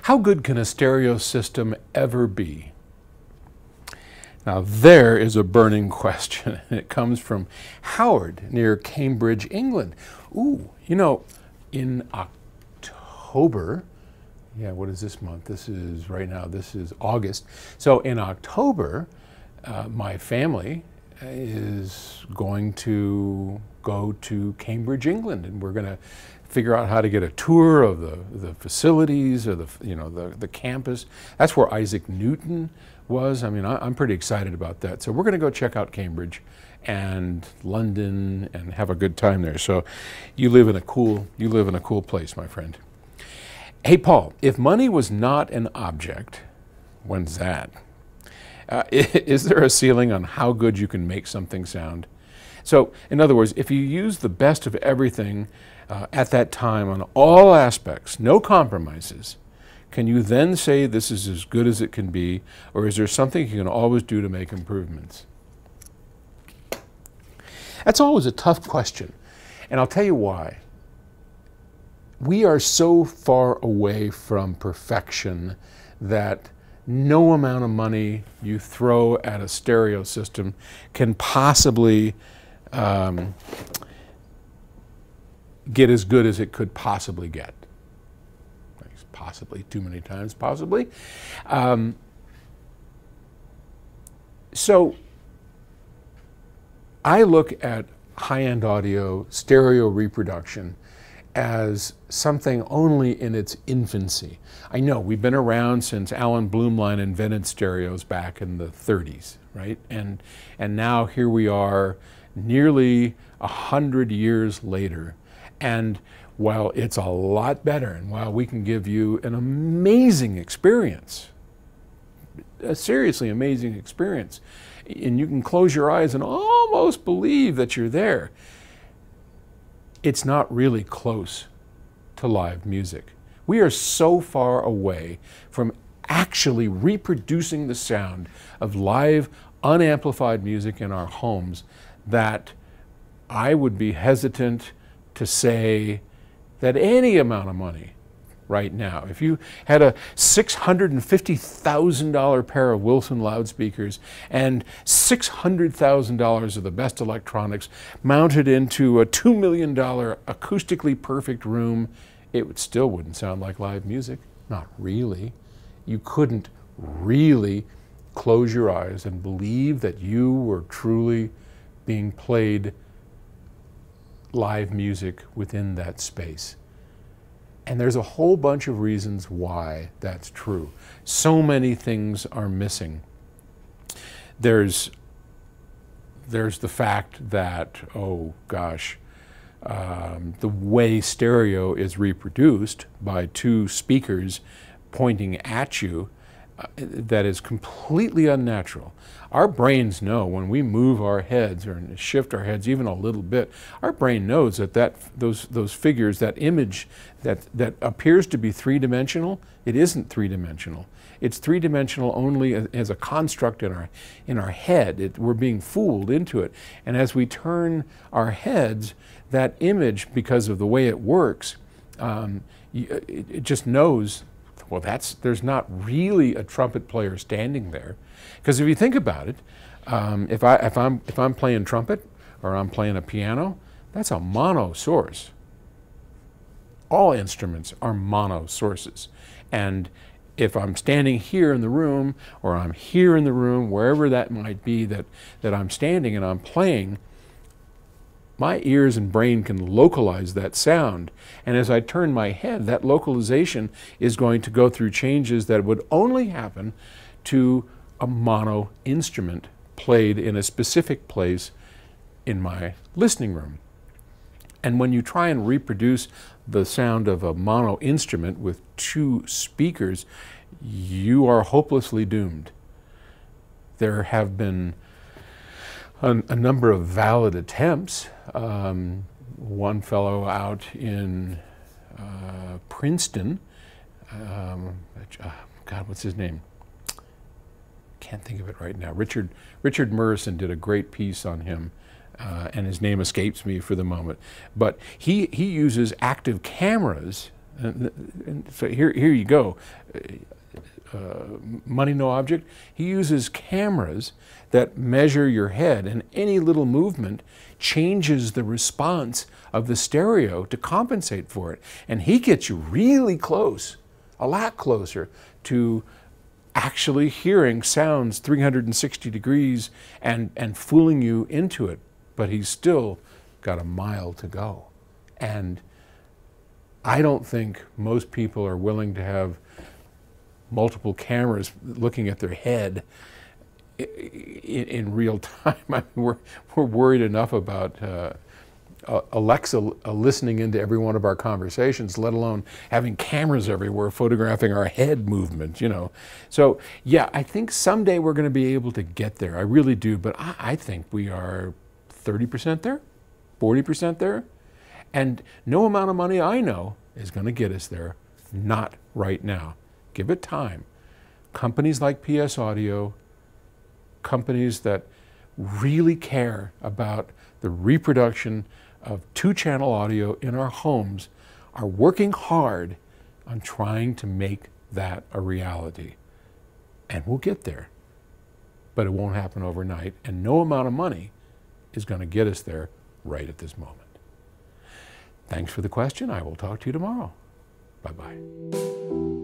How good can a stereo system ever be? Now there is a burning question, and it comes from Howard near Cambridge, England. Ooh, you know, in October, yeah, what is this month? This is, right now, this is August. So in October, my family is going to go to Cambridge, England, and we're going to figure out how to get a tour of the facilities or the campus. That's where Isaac Newton was. I mean, I'm pretty excited about that. So we're going to go check out Cambridge and London and have a good time there. So you live in a cool place, my friend. Hey, Paul, if money was not an object, when's that? Is there a ceiling on how good you can make something sound? So, in other words, if you use the best of everything at that time on all aspects, no compromises, can you then say this is as good as it can be, or is there something you can always do to make improvements? That's always a tough question, and I'll tell you why. We are so far away from perfection that no amount of money you throw at a stereo system can possibly get as good as it could possibly get. Possibly, too many times, possibly. So I look at high-end audio, stereo reproduction, as something only in its infancy. I know we've been around since Alan Blumlein invented stereos back in the 30s, right? And now here we are nearly 100 years later. And while it's a lot better, and while we can give you an amazing experience, a seriously amazing experience, and you can close your eyes and almost believe that you're there, it's not really close to live music. We are so far away from actually reproducing the sound of live, unamplified music in our homes that I would be hesitant to say that any amount of money right now, if you had a $650,000 pair of Wilson loudspeakers and $600,000 of the best electronics mounted into a $2 million acoustically perfect room, it still wouldn't sound like live music. Not really. You couldn't really close your eyes and believe that you were truly being played live music within that space. And there's a whole bunch of reasons why that's true. So many things are missing. There's the fact that, oh gosh, the way stereo is reproduced by two speakers pointing at you, that is completely unnatural. Our brains know when we move our heads or shift our heads even a little bit, our brain knows that those figures, that image that appears to be three-dimensional, it isn't three-dimensional. It's three-dimensional only as a construct in our head. We're being fooled into it. And as we turn our heads, that image, because of the way it works, it just knows, well, there's not really a trumpet player standing there. Because if you think about it, if I'm playing trumpet or I'm playing a piano, that's a mono source. All instruments are mono sources. And if I'm standing here in the room, or I'm here in the room, wherever that might be that I'm standing and I'm playing, my ears and brain can localize that sound. And as I turn my head, that localization is going to go through changes that would only happen to a mono instrument played in a specific place in my listening room. And when you try and reproduce the sound of a mono instrument with two speakers, you are hopelessly doomed. There have been a number of valid attempts. One fellow out in Princeton, God, what's his name? Can't think of it right now. Richard Murison did a great piece on him, and his name escapes me for the moment. But he uses active cameras And so here you go. Money no object. He uses cameras that measure your head, and any little movement changes the response of the stereo to compensate for it. And he gets you really close, a lot closer to actually hearing sounds 360 degrees and fooling you into it. But he's still got a mile to go. And I don't think most people are willing to have multiple cameras looking at their head in real time. I mean, we're worried enough about Alexa listening into every one of our conversations, let alone having cameras everywhere photographing our head movement, you know. So yeah, I think someday we're going to be able to get there. I really do, but I think we are 30% there, 40% there, and no amount of money I know is going to get us there. Not right now. Give it time. Companies like PS Audio, companies that really care about the reproduction of two-channel audio in our homes, are working hard on trying to make that a reality. And we'll get there, but it won't happen overnight, and no amount of money is going to get us there right at this moment. Thanks for the question. I will talk to you tomorrow. Bye-bye.